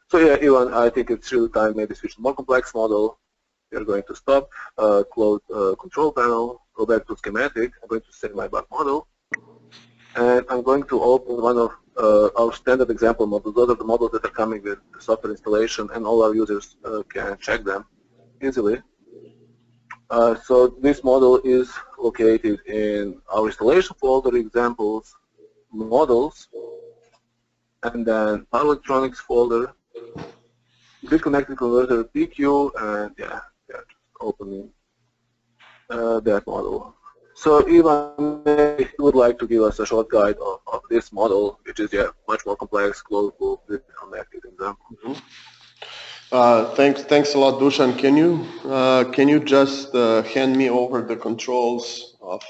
So yeah, Ivan, I think it's really time maybe switch to more complex model. We are going to stop, close control panel, go back to schematic. I'm going to save my bug model, and I'm going to open one of our standard example models. Those are the models that are coming with the software installation, and all our users can check them easily. So this model is located in our installation folder, examples, models, and then power electronics folder, grid connected converter PQ, and yeah, just opening that model. So Ivan would like to give us a short guide of this model, which is much more complex, closed loop, grid connected example. Thanks a lot, Dusan. Can you just hand me over the controls of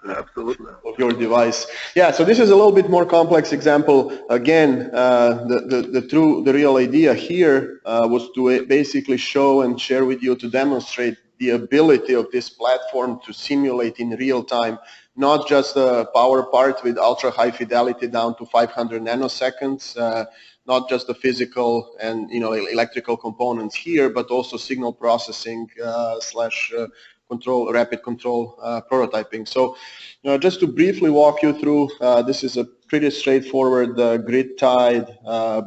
Absolutely. Of your device? Yeah. So this is a little bit more complex example. Again, the real idea here was to basically show and share with you, to demonstrate the ability of this platform to simulate in real time, not just the power part with ultra high fidelity down to 500 nanoseconds, not just the physical and electrical components here, but also signal processing slash rapid control prototyping. So just to briefly walk you through, this is a pretty straightforward grid-tied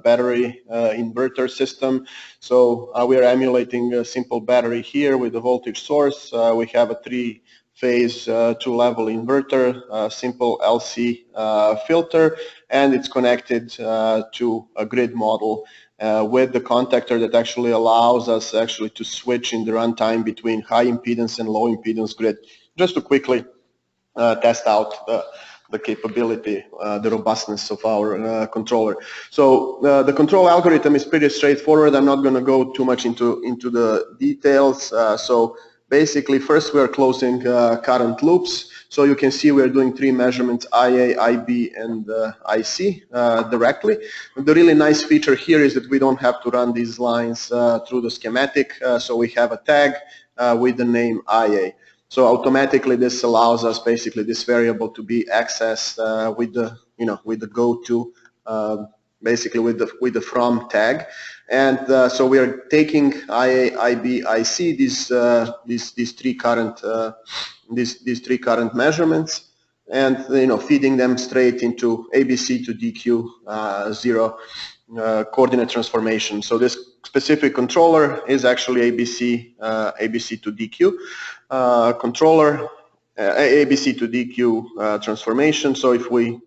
battery inverter system. So we are emulating a simple battery here with a voltage source. We have a 3-phase 2-level inverter, simple LC filter, and it's connected to a grid model with the contactor that actually allows us to switch in the runtime between high impedance and low impedance grid. Just to quickly test out the capability, the robustness of our controller. So the control algorithm is pretty straightforward. I'm not going to go too much into the details. So basically, first we are closing current loops. So you can see we're doing 3 measurements, IA, IB, and IC directly. The really nice feature here is that we don't have to run these lines through the schematic. So we have a tag with the name IA. So automatically this allows us basically this variable to be accessed with the go-to, basically with the from tag. And so we are taking IA, IB, IC, these three current measurements, and feeding them straight into ABC to DQ 0 coordinate transformation. So this specific controller is actually ABC to DQ controller, ABC to DQ transformation. So if we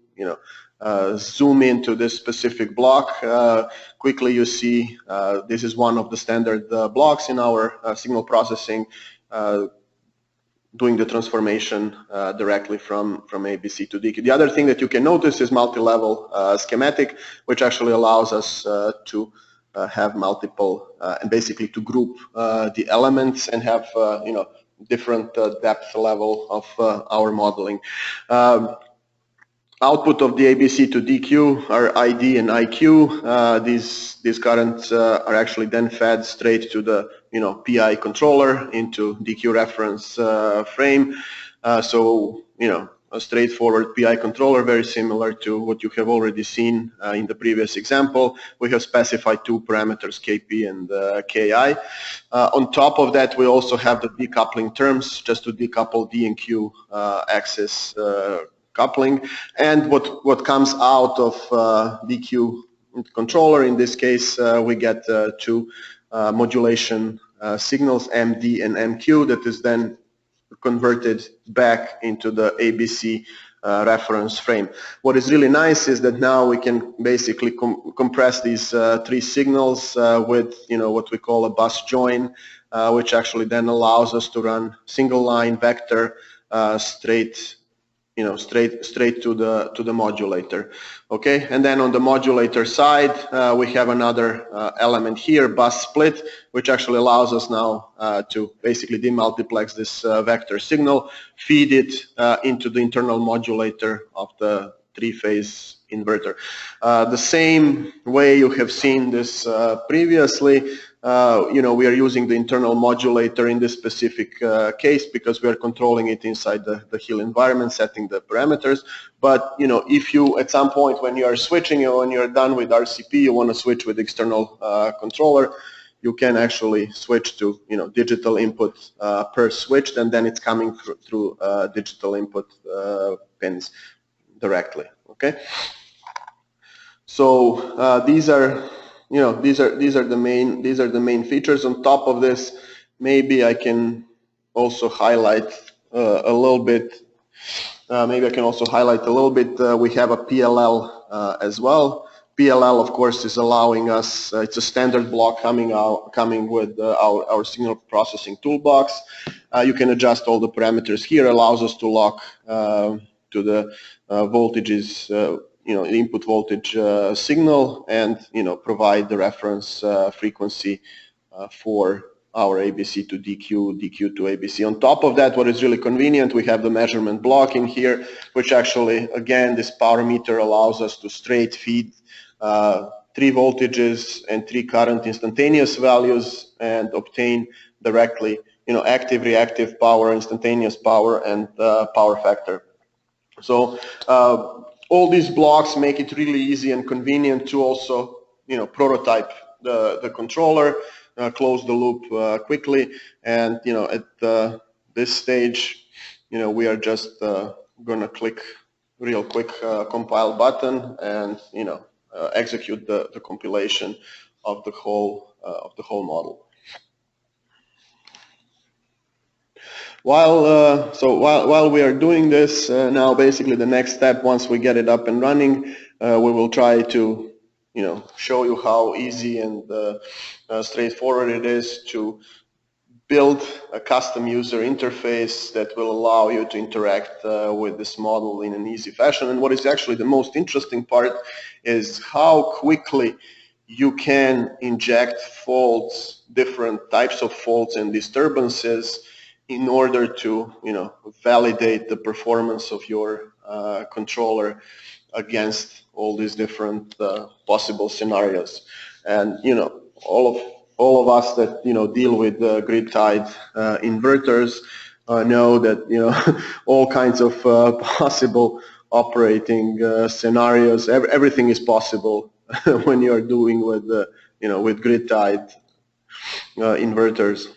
zoom into this specific block, quickly you see this is one of the standard blocks in our signal processing, doing the transformation directly from ABC to DQ. The other thing that you can notice is multi-level schematic, which actually allows us to have multiple and basically to group the elements and have different depth level of our modeling. Output of the ABC to DQ are ID and IQ. These currents are actually then fed straight to the PI controller into DQ reference frame. So a straightforward PI controller, very similar to what you have already seen in the previous example. We have specified 2 parameters, KP and KI. On top of that, we also have the decoupling terms just to decouple D and Q axis coupling, and what comes out of DQ controller, in this case we get 2 modulation signals, MD and MQ, that is then converted back into the ABC reference frame. What is really nice is that now we can basically compress these 3 signals with what we call a bus join, which actually then allows us to run single line vector straight to the modulator. Okay, and then on the modulator side, we have another element here, bus split, which actually allows us now to basically demultiplex this vector signal, feed it into the internal modulator of the 3-phase inverter. The same way you have seen this previously, we are using the internal modulator in this specific case because we are controlling it inside the HIL environment, setting the parameters. But if you at some point when you are switching or when you are done with RCP, you want to switch with external controller, you can actually switch to digital input per switched, and then it's coming through digital input pins directly. Okay. So these are the main features. On top of this, maybe I can also highlight a little bit. We have a PLL as well. PLL, of course, is allowing us. It's a standard block coming with our signal processing toolbox. You can adjust all the parameters here. Allows us to lock to the voltages. Input voltage signal, and provide the reference frequency for our ABC to DQ, DQ to ABC. On top of that, what is really convenient, we have the measurement block in here, which actually, again, this power meter allows us to straight feed 3 voltages and 3 current instantaneous values and obtain directly, active, reactive power, instantaneous power, and power factor. So all these blocks make it really easy and convenient to also, prototype the controller, close the loop quickly, and at this stage, we are just gonna click real quick compile button and execute the compilation of the whole model. While we are doing this, now basically the next step, once we get it up and running, we will try to show you how easy and straightforward it is to build a custom user interface that will allow you to interact with this model in an easy fashion. And what is actually the most interesting part is how quickly you can inject faults, different types of faults and disturbances, in order to validate the performance of your controller against all these different possible scenarios. And all of us that deal with grid-tied inverters know that all kinds of possible operating scenarios. Everything is possible when you are doing with grid-tied inverters.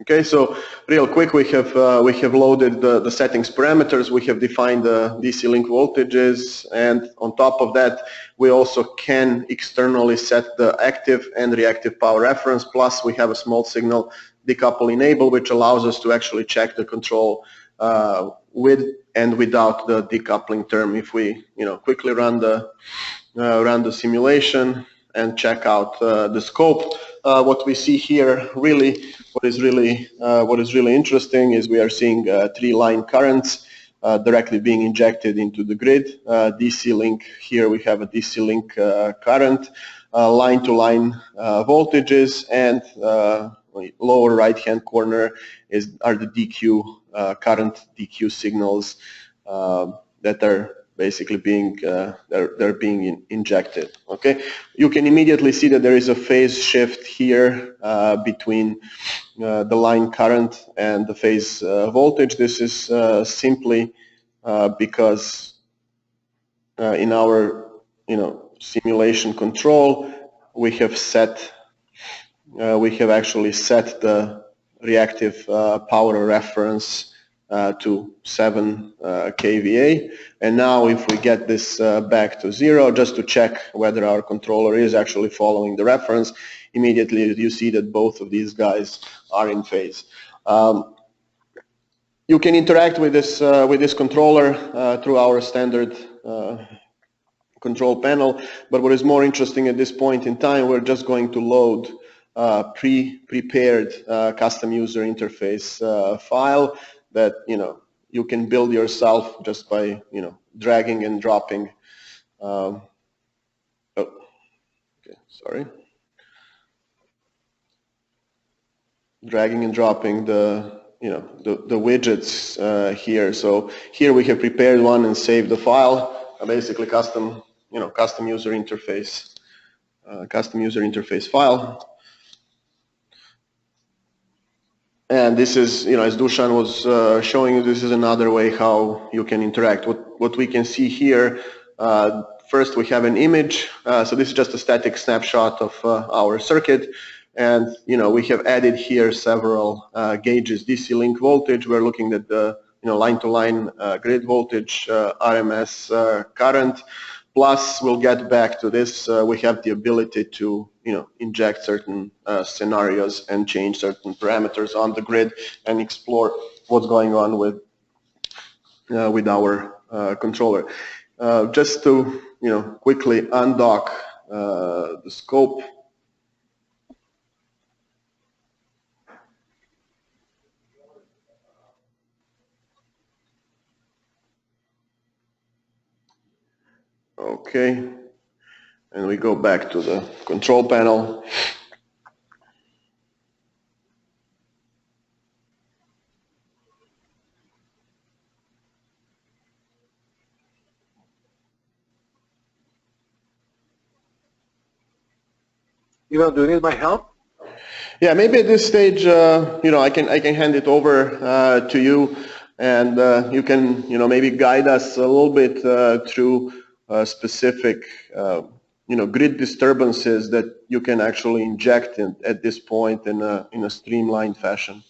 Okay, so real quick, we have loaded the settings parameters. We have defined the DC link voltages, and on top of that, we also can externally set the active and reactive power reference. Plus, we have a small signal decouple enable, which allows us to actually check the control with and without the decoupling term. If we quickly run the simulation and check out the scope, what we see here what is really interesting is we are seeing 3 line currents directly being injected into the grid. DC link, here we have a DC link current, line to line voltages, and lower right hand corner are the DQ current DQ signals that are basically being they're being injected. Okay, you can immediately see that there is a phase shift here between the line current and the phase voltage. This is simply because in our simulation control we have actually set the reactive power reference to 7 kVA, and now if we get this back to 0, just to check whether our controller is actually following the reference, immediately you see that both of these guys are in phase. You can interact with this controller through our standard control panel, but what is more interesting at this point in time, we're just going to load pre-prepared custom user interface file that you can build yourself just by dragging and dropping. Dragging and dropping the widgets here. So here we have prepared one and saved the file. Basically custom user interface custom user interface file. And this is, as Dusan was showing you, this is another way how you can interact. What we can see here, first we have an image. So this is just a static snapshot of our circuit. And, we have added here several gauges. DC link voltage, we're looking at the, line-to-line grid voltage, RMS current. Plus, we'll get back to this, we have the ability to, inject certain scenarios and change certain parameters on the grid and explore what's going on with our controller. Just to, quickly undock the scope. Okay, and we go back to the control panel. Ivan, do you need my help? Yeah, maybe at this stage, I can hand it over to you, and you can, maybe guide us a little bit through specific, grid disturbances that you can actually inject at this point in a streamlined fashion.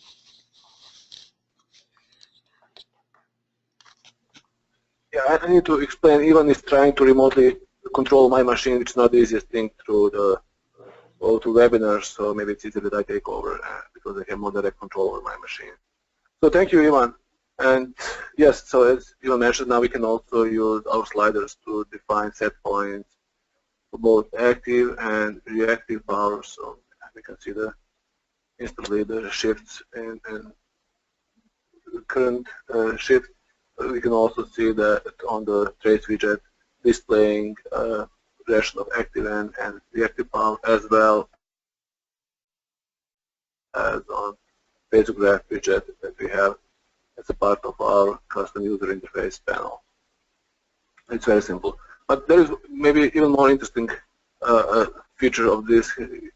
Yeah, I need to explain. Ivan is trying to remotely control my machine, which is not the easiest thing through the webinar, so maybe it's easier that I take over because I have more direct control over my machine. So thank you, Ivan. And yes, so as Ivan mentioned, now we can also use our sliders to define set points for both active and reactive power. So we can see instantly the shifts and current shift. We can also see that on the trace widget displaying relation of active and reactive power, as well as on phasor graph widget that we have as a part of our custom user interface panel. It's very simple. But there is maybe even more interesting feature of this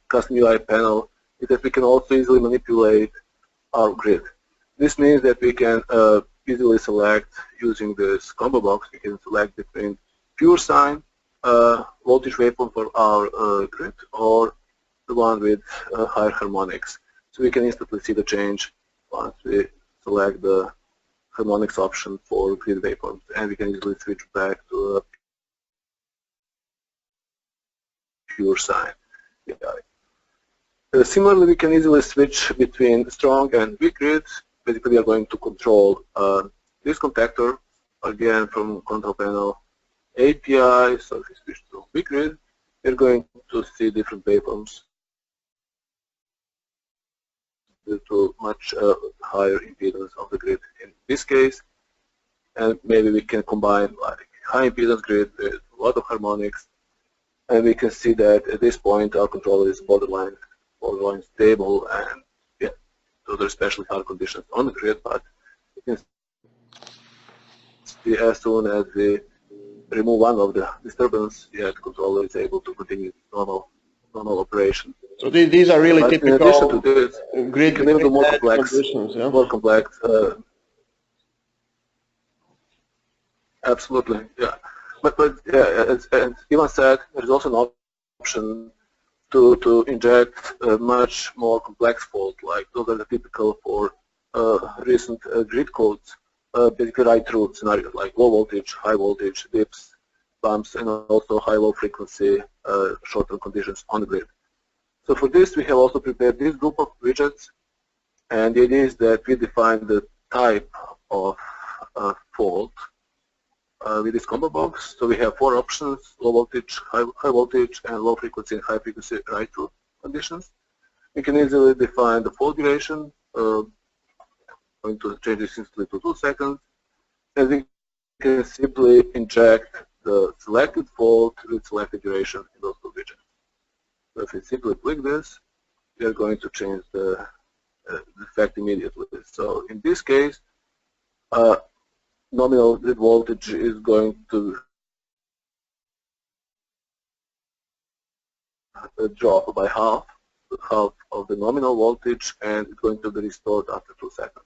custom UI panel is that we can also easily manipulate our grid. This means that we can easily select, using this combo box, we can select between pure sine voltage waveform for our grid or the one with higher harmonics. So we can instantly see the change once we select the harmonics option for grid waveforms, and we can easily switch back to a pure sine. Yeah. Similarly, we can easily switch between strong and weak grids. Basically, we are going to control this contactor, again from control panel API. So if we switch to weak grid, we're going to see different waveforms due to much higher impedance of the grid in this case. And maybe we can combine like high impedance grid with a lot of harmonics, and we can see that at this point our controller is borderline stable, and yeah, so there's especially hard conditions on the grid, but you can see as soon as we remove one of the disturbance, yeah, the controller is able to continue normal operation. So these are really typical. In addition to this, grid, you can even do more complex, absolutely, yeah. But yeah, as Ivan said, there is also an option to inject a much more complex fault, like those are the typical for recent grid codes, basically right-through scenarios like low voltage, high voltage, dips, bumps, and also high-low frequency short-term conditions on the grid. So for this, we have also prepared this group of widgets, and the idea is that we define the type of fault with this combo box. So we have 4 options: low voltage, high voltage, and low frequency and high frequency right-through conditions. We can easily define the fault duration. Going to change this instantly to 2 seconds, and we can simply inject the selected fault with selected duration in those 2 widgets. So if we simply click this, we are going to change the effect immediately. So in this case, nominal grid voltage is going to drop by half of the nominal voltage, and it's going to be restored after 2 seconds.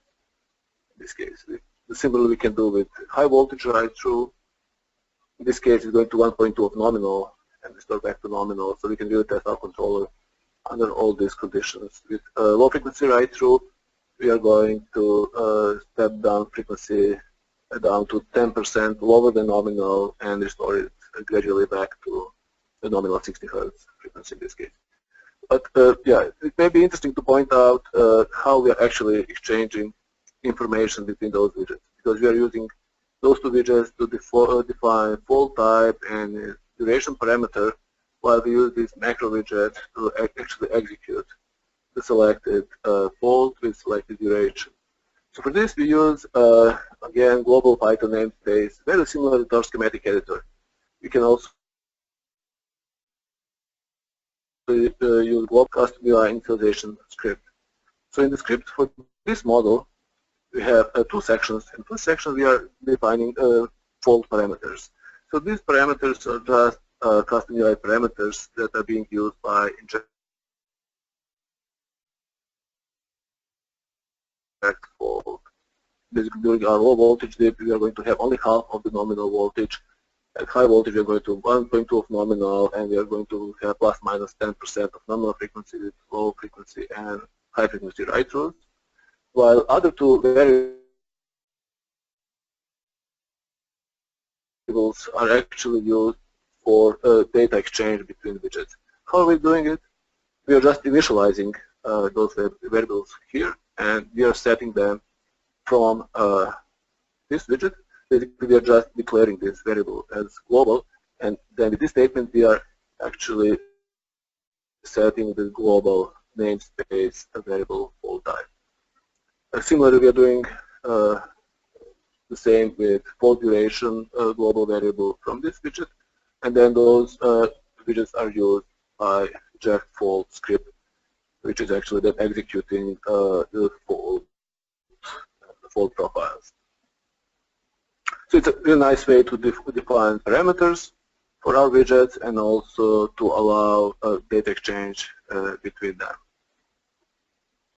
In this case, similarly we can do with high voltage write-through. In this case, it's going to 1.2 of nominal and restore back to nominal, so we can really test our controller under all these conditions. With low frequency write-through, we are going to step down frequency down to 10% lower than nominal and restore it gradually back to the nominal 60 Hz frequency in this case. But yeah, it may be interesting to point out how we are actually exchanging information between those widgets, because we are using those two widgets to define fault type and duration parameter, while we use this macro widget to actually execute the selected fault with selected duration. So for this we use, again, global Python namespace, very similar to our schematic editor. We can also use global custom UI initialization script. So in the script for this model, we have 2 sections. In 2 sections we are defining fault parameters. So these parameters are just custom UI parameters that are being used by inject fault. Basically, during our low voltage dip, we are going to have only half of the nominal voltage. At high voltage, we are going to 1.2 of nominal, and we are going to have plus minus 10% of nominal frequency with low frequency and high frequency write-throughs, while other 2 variables are actually used for data exchange between widgets. How are we doing it? We are just initializing those variables here, and we are setting them from this widget. Basically, we are just declaring this variable as global, and then with this statement, we are actually setting the global namespace variable fault type. Similarly, we are doing the same with fault duration global variable from this widget, and then those widgets are used by Jack fault script, which is actually then executing the fault profiles. So it's a really nice way to define parameters for our widgets and also to allow data exchange between them.